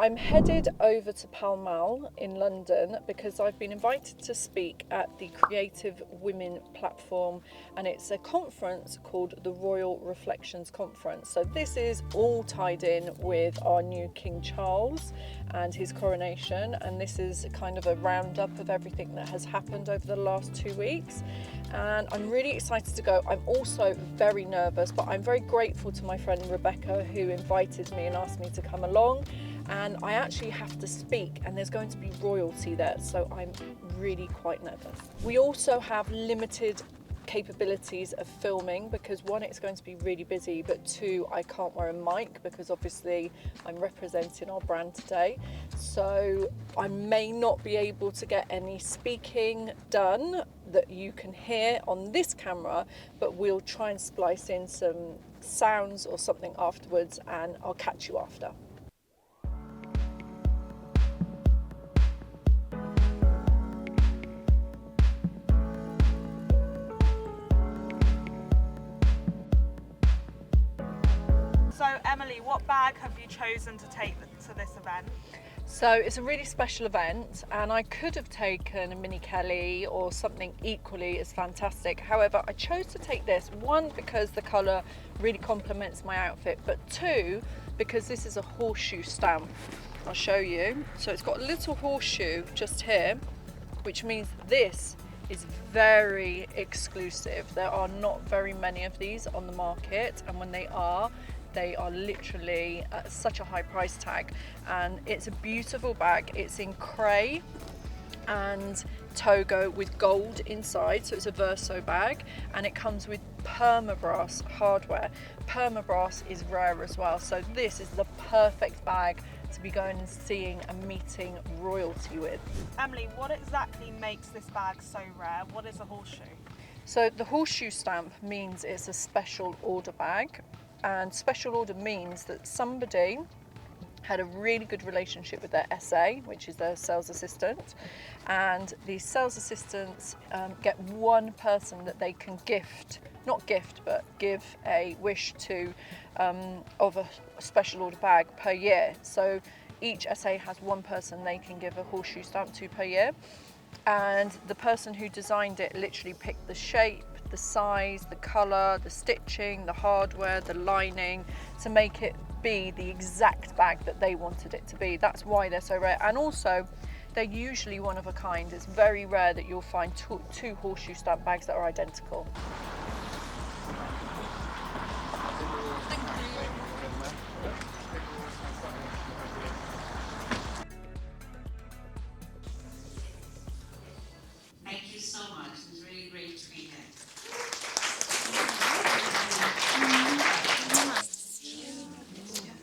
I'm headed over to Pall Mall in London because I've been invited to speak at the Creative Women platform, and it's a conference called the Royal Reflections Conference. So this is all tied in with our new King Charles and his coronation, and this is kind of a roundup of everything that has happened over the last 2 weeks, and I'm really excited to go. I'm also very nervous, but I'm very grateful to my friend Rebecca who invited me and asked me to come along. And I actually have to speak, and there's going to be royalty there, so I'm really quite nervous. We also have limited capabilities of filming because one, it's going to be really busy, but two, I can't wear a mic because obviously I'm representing our brand today. So I may not be able to get any speaking done that you can hear on this camera, but we'll try and splice in some sounds or something afterwards, and I'll catch you after. So Emily, what bag have you chosen to take to this event? So it's a really special event, and I could have taken a Mini Kelly or something equally as fantastic. However, I chose to take this, one, because the colour really complements my outfit, but two, because this is a horseshoe stamp. I'll show you. So it's got a little horseshoe just here, which means this is very exclusive. There are not very many of these on the market, and when they are literally at such a high price tag. And it's a beautiful bag. It's in cray and togo with gold inside, so it's a verso bag, and it comes with permabrass hardware. Permabrass is rare as well, so this is the perfect bag to be going and seeing and meeting royalty with. Emily, what exactly makes this bag so rare? What is a horseshoe? So the horseshoe stamp means it's a special order bag, and special order means that somebody had a really good relationship with their SA, which is their sales assistant, and these sales assistants get one person that they can gift, not gift, but give a wish to of a special order bag per year. So each SA has one person they can give a horseshoe stamp to per year, and the person who designed it literally picked the shape, the size, the colour, the stitching, the hardware, the lining to make it be the exact bag that they wanted it to be. That's why they're so rare, and also they're usually one of a kind. It's very rare that you'll find two horseshoe stamp bags that are identical. Thank you so much. It's really great to be here.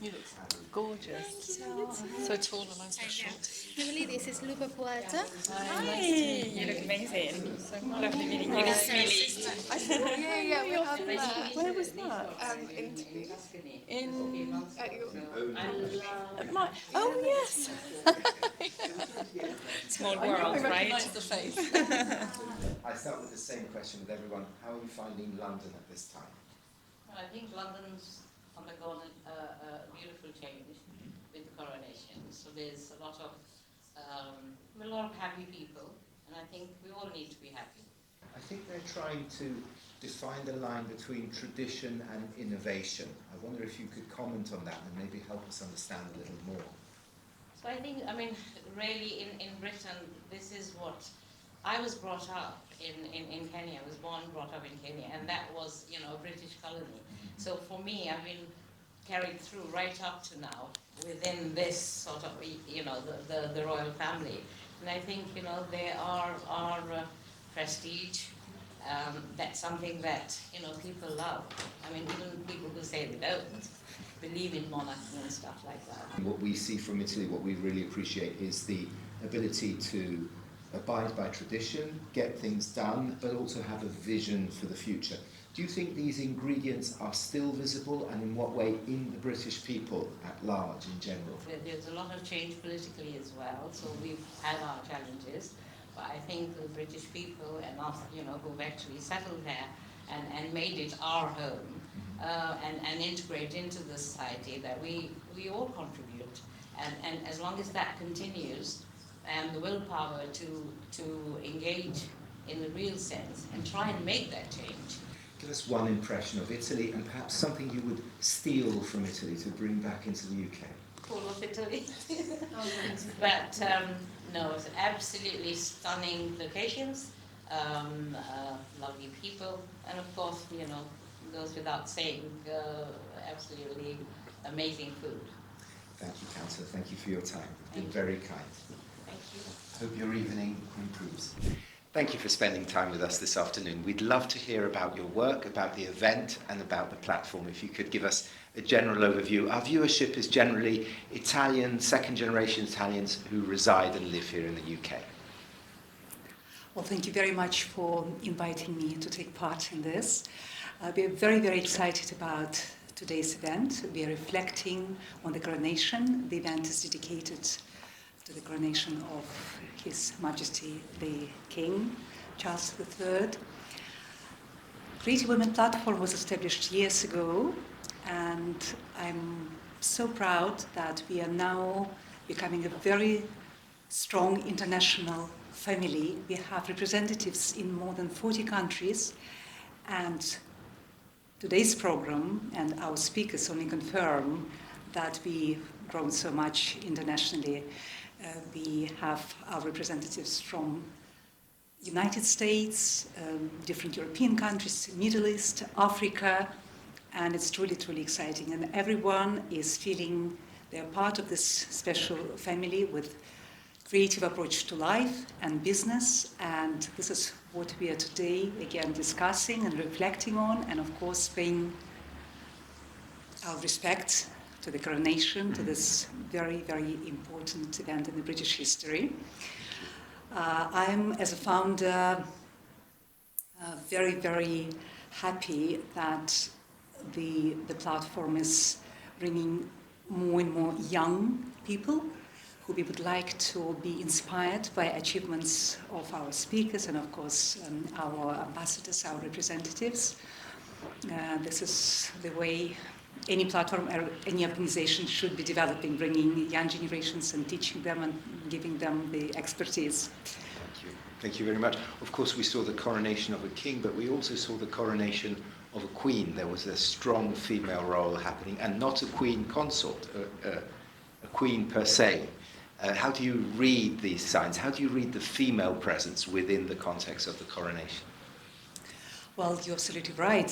You look gorgeous. So tall and I'm so short. Emily, this is Lupa Puerta. Hi, you look amazing. Lovely meeting you. Nice to meet you. Yeah, we have that. Where was that? Interview. In At your... oh yes. Small I world, right? recognise the face. I start with the same question with everyone. How are you finding London at this time? Well, I think London's undergone a beautiful change with the coronation. So there's a lot of happy people, and I think we all need to be happy. I think they're trying to define the line between tradition and innovation. I wonder if you could comment on that and maybe help us understand a little more. So I think, really in Britain, this is what I was brought up in Kenya. I was born and brought up in Kenya, and that was, a British colony. So for me, I've been carried through right up to now within this sort of, the royal family. And I think, they are prestige. That's something that, people love. Even people who say they don't believe in monarchy and stuff like that. What we see from Italy, what we really appreciate is the ability to abide by tradition, get things done, but also have a vision for the future. Do you think these ingredients are still visible, and in what way in the British people at large in general? There's a lot of change politically as well, so we've had our challenges, but I think the British people and us, who've actually settled there and made it our home, and integrate into the society, that we all contribute. And as long as that continues, and the willpower to engage in the real sense and try and make that change. Give us one impression of Italy and perhaps something you would steal from Italy to bring back into the UK. Full of Italy. But no, it's absolutely stunning locations, lovely people, and of course, you know, goes without saying, absolutely amazing food. Thank you, Councillor. Thank you for your time. You've been Thank very kind. Thank you. Hope your evening improves. Thank you for spending time with us this afternoon. We'd love to hear about your work, about the event, and about the platform. If you could give us a general overview. Our viewership is generally Italian, second-generation Italians who reside and live here in the UK. Well, thank you very much for inviting me to take part in this. We are very, very excited about today's event. We are reflecting on the coronation. The event is dedicated to the coronation of His Majesty the King, Charles III. Creative Women Platform was established years ago, and I'm so proud that we are now becoming a very strong international family. We have representatives in more than 40 countries, and today's program and our speakers only confirm that we've grown so much internationally. We have our representatives from United States, different European countries, Middle East, Africa, and it's truly, truly exciting. And everyone is feeling they're part of this special family with creative approach to life and business, and this is what we are today again discussing and reflecting on, and of course paying our respect to the coronation, to this very, very important event in the British history. I'm, as a founder, very, very happy that the platform is bringing more and more young people who we would like to be inspired by achievements of our speakers and, of course, our ambassadors, our representatives. This is the way any platform or any organization should be developing, bringing young generations and teaching them and giving them the expertise. Thank you. Thank you very much. Of course, we saw the coronation of a king, but we also saw the coronation of a queen. There was a strong female role happening, and not a queen consort, a queen per se. How do you read these signs? How do you read the female presence within the context of the coronation? Well, you're absolutely right.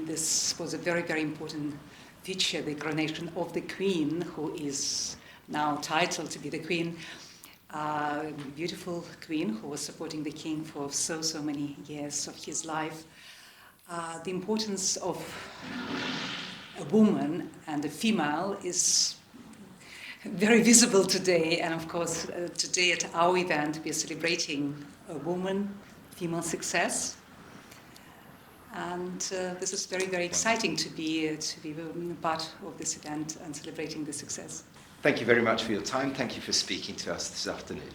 This was a very, very important feature, the coronation of the Queen, who is now titled to be the Queen. Beautiful Queen who was supporting the King for so many years of his life. The importance of a woman and a female is very visible today, and of course today at our event we are celebrating a woman, female success. And this is very, very exciting to be part of this event and celebrating the success. Thank you very much for your time. Thank you for speaking to us this afternoon.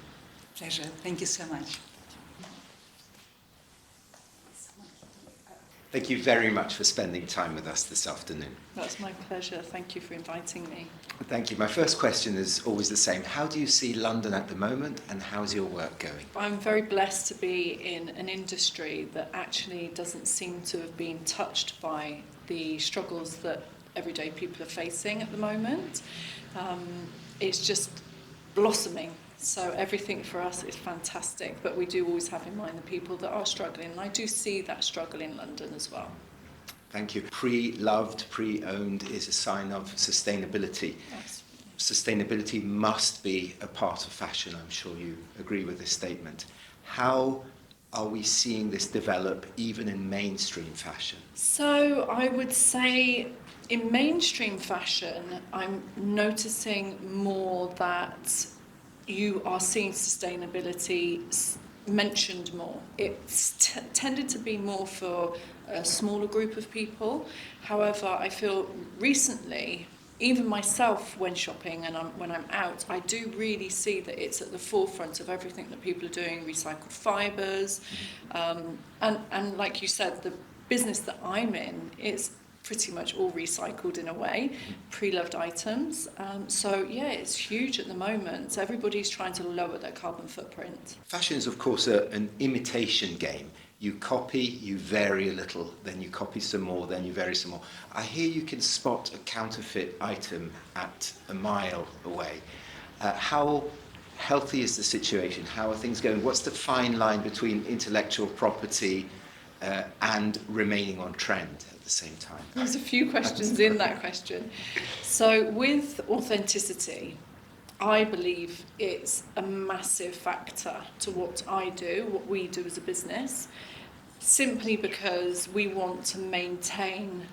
Pleasure. Thank you so much. Thank you very much for spending time with us this afternoon. That's my pleasure. Thank you for inviting me. Thank you. My first question is always the same. How do you see London at the moment, and how's your work going? I'm very blessed to be in an industry that actually doesn't seem to have been touched by the struggles that everyday people are facing at the moment. It's just blossoming. So everything for us is fantastic, but we do always have in mind the people that are struggling, and I do see that struggle in London as well. Thank you. Pre-loved, pre-owned is a sign of sustainability. Yes. Sustainability must be a part of fashion. I'm sure you agree with this statement. How are we seeing this develop even in mainstream fashion? So I would say in mainstream fashion, I'm noticing more that you are seeing sustainability mentioned more. It's tended to be more for a smaller group of people. However, I feel recently, even myself when shopping and when I'm out, I do really see that it's at the forefront of everything that people are doing, recycled fibres. And like you said, the business that I'm in, it's pretty much all recycled in a way, pre-loved items. So yeah, it's huge at the moment. Everybody's trying to lower their carbon footprint. Fashion is, of course, an imitation game. You copy, you vary a little, then you copy some more, then you vary some more. I hear you can spot a counterfeit item at a mile away. How healthy is the situation? How are things going? What's the fine line between intellectual property and remaining on trend at the same time? There's a few questions in that question. So with authenticity, I believe it's a massive factor to what I do, what we do as a business, simply because we want to maintain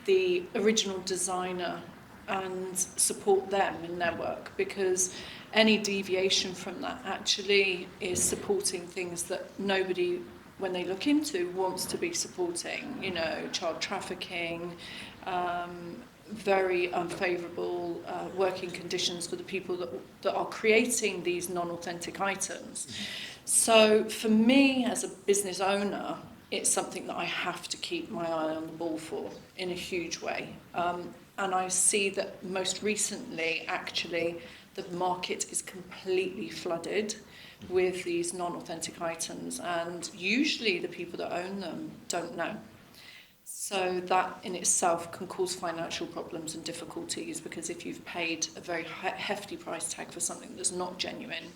the original designer and support them in their work, because any deviation from that actually is supporting things that nobody, when they look into, wants to be supporting, you know, child trafficking, very unfavourable working conditions for the people that are creating these non-authentic items. So for me as a business owner, it's something that I have to keep my eye on the ball for in a huge way. And I see that most recently, actually, the market is completely flooded with these non-authentic items, and usually the people that own them don't know. So that in itself can cause financial problems and difficulties, because if you've paid a very hefty price tag for something that's not genuine,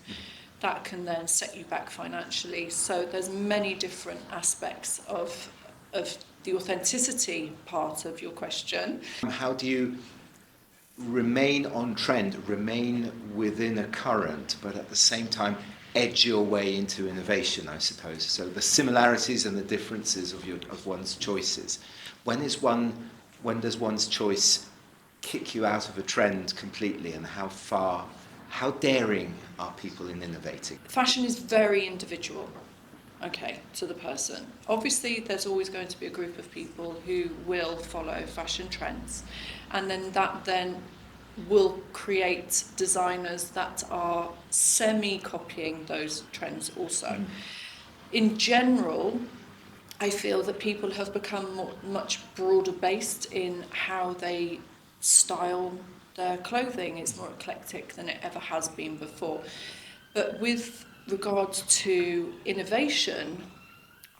that can then set you back financially. So there's many different aspects of the authenticity part of your question. How do you remain on trend, remain within a current, but at the same time edge your way into innovation, I suppose? So the similarities and the differences of one's choices. When does one's choice kick you out of a trend completely, and how daring are people in innovating? Fashion is very individual, okay, to the person. Obviously, there's always going to be a group of people who will follow fashion trends, and then that will create designers that are semi-copying those trends also. In general, I feel that people have become much broader based in how they style their clothing. It's more eclectic than it ever has been before. But with regards to innovation,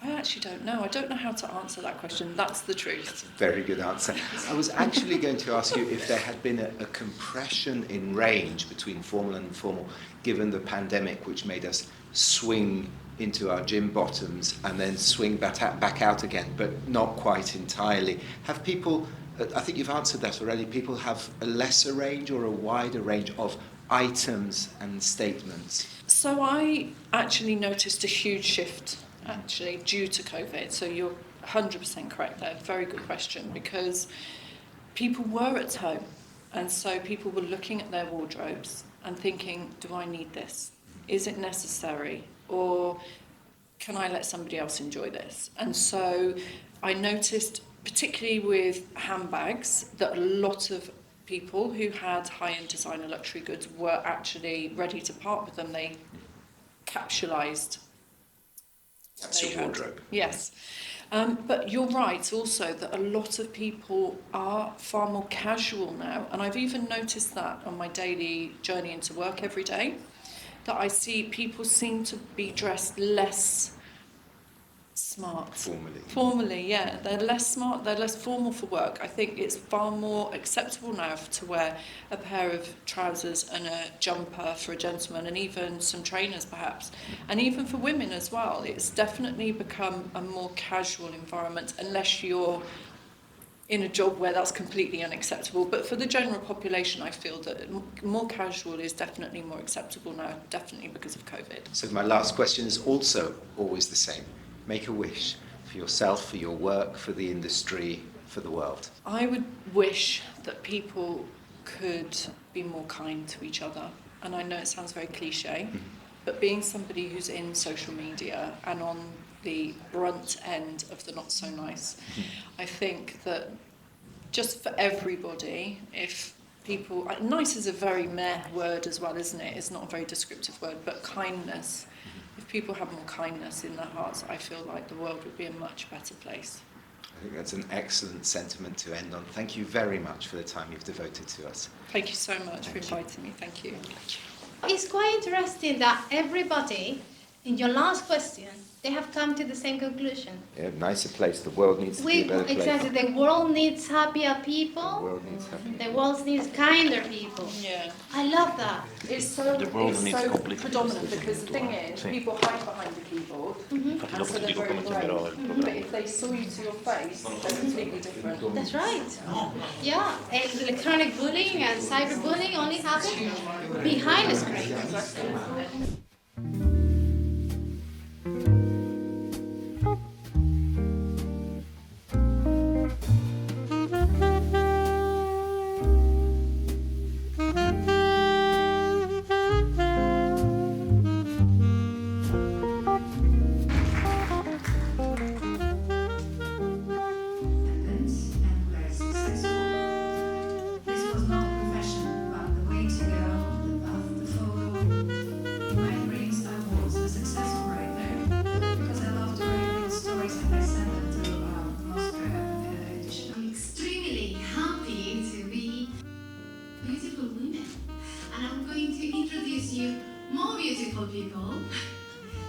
I actually don't know. I don't know how to answer that question. That's the truth. That's a very good answer. I was actually going to ask you if there had been a compression in range between formal and informal, given the pandemic, which made us swing into our gym bottoms and then swing back out again, but not quite entirely. Have people, I think you've answered that already, people have a lesser range or a wider range of items and statements? So I actually noticed a huge shift actually due to COVID. So you're 100% correct there. Very good question, because people were at home, and so people were looking at their wardrobes and thinking, do I need this? Is it necessary? Or can I let somebody else enjoy this? And so I noticed, particularly with handbags, that a lot of people who had high-end designer luxury goods were actually ready to part with them. They capsulized. That's your wardrobe. Yes. But you're right also that a lot of people are far more casual now. And I've even noticed that on my daily journey into work every day, that I see people seem to be dressed less smart. Formally, yeah. They're less smart, they're less formal for work. I think it's far more acceptable now to wear a pair of trousers and a jumper for a gentleman, and even some trainers perhaps. And even for women as well. It's definitely become a more casual environment, unless you're in a job where that's completely unacceptable. But for the general population, I feel that more casual is definitely more acceptable now, definitely because of COVID. So my last question is also always the same. Make a wish for yourself, for your work, for the industry, for the world. I would wish that people could be more kind to each other. And I know it sounds very cliche, but being somebody who's in social media and on the brunt end of the not so nice, I think that just for everybody, if people, nice is a very meh word as well, isn't it? It's not a very descriptive word, but kindness. If people have more kindness in their hearts, I feel like the world would be a much better place. I think that's an excellent sentiment to end on. Thank you very much for the time you've devoted to us. Thank you so much for inviting me. Thank you. It's quite interesting that everybody, in your last question, they have come to the same conclusion. Yeah, nicer place. The world needs to be a better place. Exactly. The world needs happier people. The world needs happier. The world needs kinder people. Yeah. I love that. It's so predominant because the thing is, people hide behind the keyboard, and so they're very brave. But if they saw you to your face, they're completely different. That's right. Yeah, and electronic bullying and cyberbullying only happen behind the screen.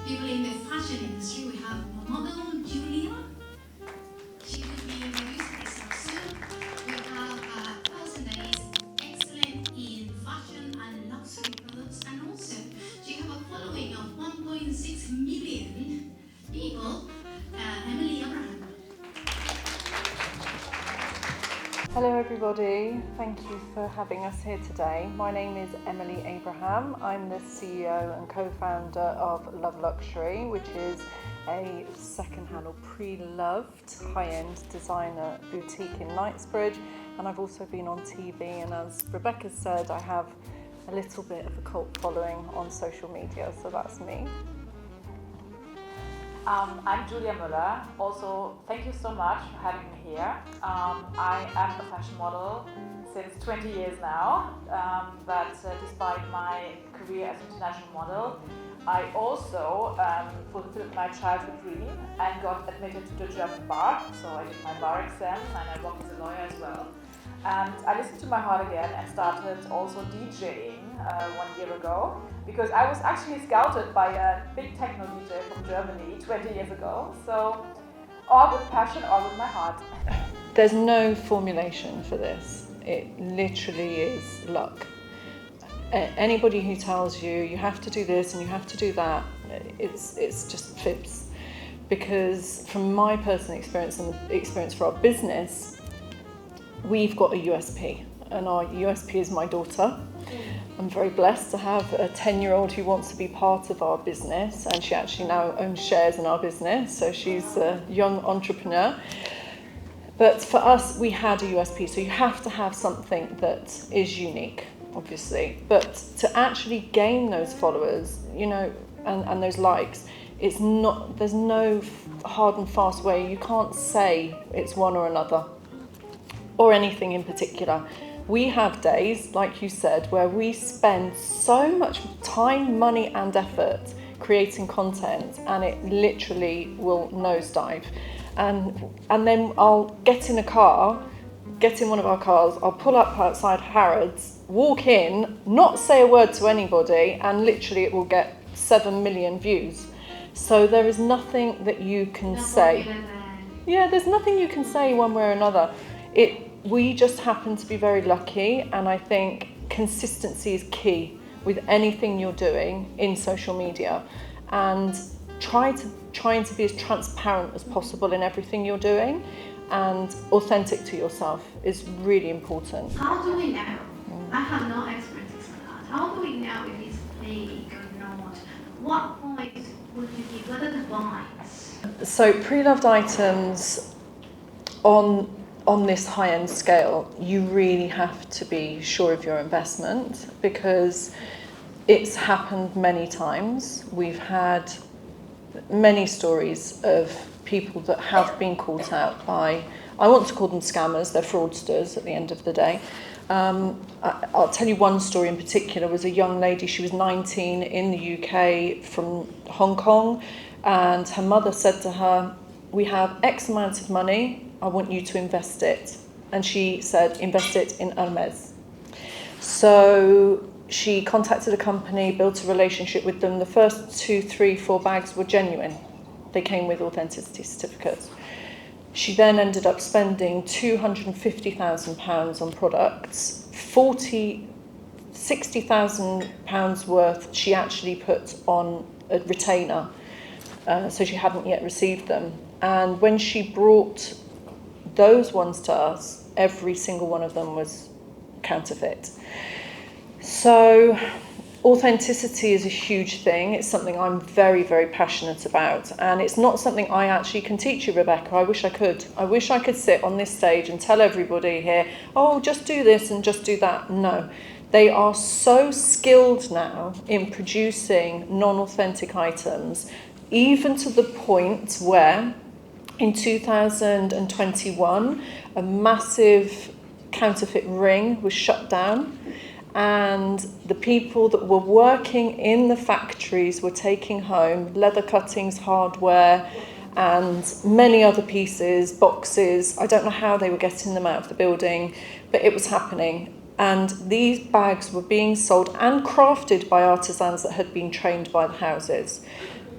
People in the fashion industry, we have a model, Julia. She will be introducing herself soon. We have a person that is excellent in fashion and luxury products, and also she have a following of 1.6 million people, Emily Abraham. Hello everybody, thank you for having us here today. My name is Emily Abraham. I'm the CEO and co-founder of Love Luxury, which is a second-hand or pre-loved high-end designer boutique in Knightsbridge, and I've also been on TV, and as Rebecca said, I have a little bit of a cult following on social media, so that's me. I'm Julia Müller. Also, thank you so much for having me here. I am a fashion model since 20 years now, but despite my career as an international model, I also fulfilled my childhood dream and got admitted to the German bar. So I did my bar exam and I worked as a lawyer as well. And I listened to my heart again and started also DJing 1 year ago, because I was actually scouted by a big techno DJ from Germany 20 years ago. So all with passion, all with my heart. There's no formulation for this. It literally is luck. Anybody who tells you you have to do this and you have to do that, it's just fibs. Because from my personal experience and the experience for our business, we've got a USP, and our USP is my daughter. I'm very blessed to have a 10-year-old who wants to be part of our business, and she actually now owns shares in our business, so she's a young entrepreneur. But for us, we had a USP, so you have to have something that is unique, obviously. But to actually gain those followers, you know, and those likes, it's not, there's no hard and fast way. You can't say it's one or another, or anything in particular. We have days, like you said, where we spend so much time, money and effort creating content, and it literally will nosedive. And then I'll get in one of our cars, I'll pull up outside Harrods, walk in, not say a word to anybody, and literally it will get 7 million views. So there is nothing that you can say. Yeah, there's nothing you can say one way or another. We just happen to be very lucky, and I think consistency is key with anything you're doing in social media, and trying to be as transparent as possible in everything you're doing, and authentic to yourself is really important. How do we know? I have no expertise on that. How do we know if it's fake or not? What point would you give? What are the lines? So pre-loved items on this high-end scale, you really have to be sure of your investment, because it's happened many times. We've had many stories of people that have been caught out by, I want to call them scammers, they're fraudsters at the end of the day. I'll tell you one story in particular. Was a young lady, she was 19 in the UK from Hong Kong, and her mother said to her, we have X amount of money, I want you to invest it. And she said, invest it in Hermes. So she contacted a company, built a relationship with them. The first 2, 3, 4 bags were genuine. They came with authenticity certificates. She then ended up spending £250,000 on products. £60,000 worth she actually put on a retainer, so she hadn't yet received them. And when she brought those ones to us, every single one of them was counterfeit. So authenticity is a huge thing. It's something I'm very, very passionate about, and it's not something I actually can teach you, Rebecca. I wish I could. I wish I could sit on this stage and tell everybody here, oh, just do this and just do that. No. They are so skilled now in producing non-authentic items, even to the point where in 2021, a massive counterfeit ring was shut down, and the people that were working in the factories were taking home leather cuttings, hardware, and many other pieces, boxes. I don't know how they were getting them out of the building, but it was happening. And these bags were being sold and crafted by artisans that had been trained by the houses.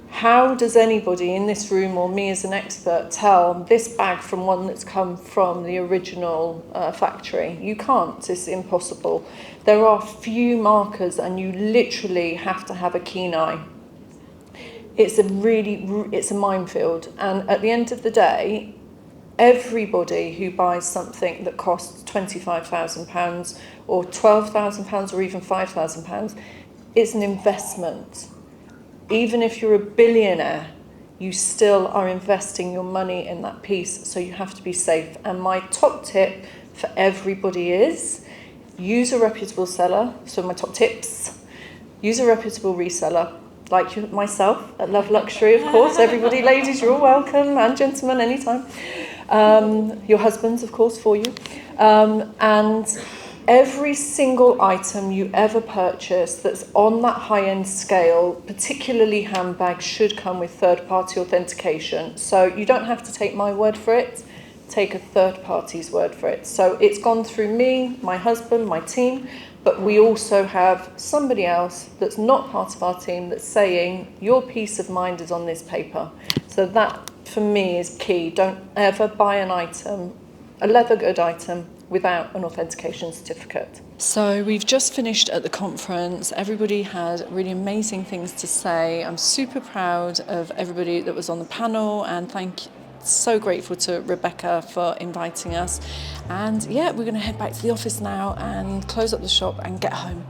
How does anybody in this room, or me as an expert, tell this bag from one that's come from the original factory? You can't, it's impossible. There are few markers and you literally have to have a keen eye. It's a minefield, and at the end of the day, everybody who buys something that costs £25,000 or £12,000 or even £5,000 is an investment. Even if you're a billionaire, you still are investing your money in that piece, so you have to be safe. And my top tip for everybody is use a reputable seller. So my top tips, use a reputable reseller, like myself at Love Luxury, of course. Everybody, ladies, you're all welcome, and gentlemen, anytime. Your husbands, of course, for you. And every single item you ever purchase that's on that high-end scale, particularly handbags, should come with third-party authentication. So you don't have to take my word for it, take a third party's word for it. So it's gone through me, my husband, my team, but we also have somebody else that's not part of our team that's saying, your peace of mind is on this paper. So that, for me, is key. Don't ever buy an item, a leather good item, without an authentication certificate. So we've just finished at the conference. Everybody had really amazing things to say. I'm super proud of everybody that was on the panel, and so grateful to Rebecca for inviting us. And yeah, we're going to head back to the office now and close up the shop and get home.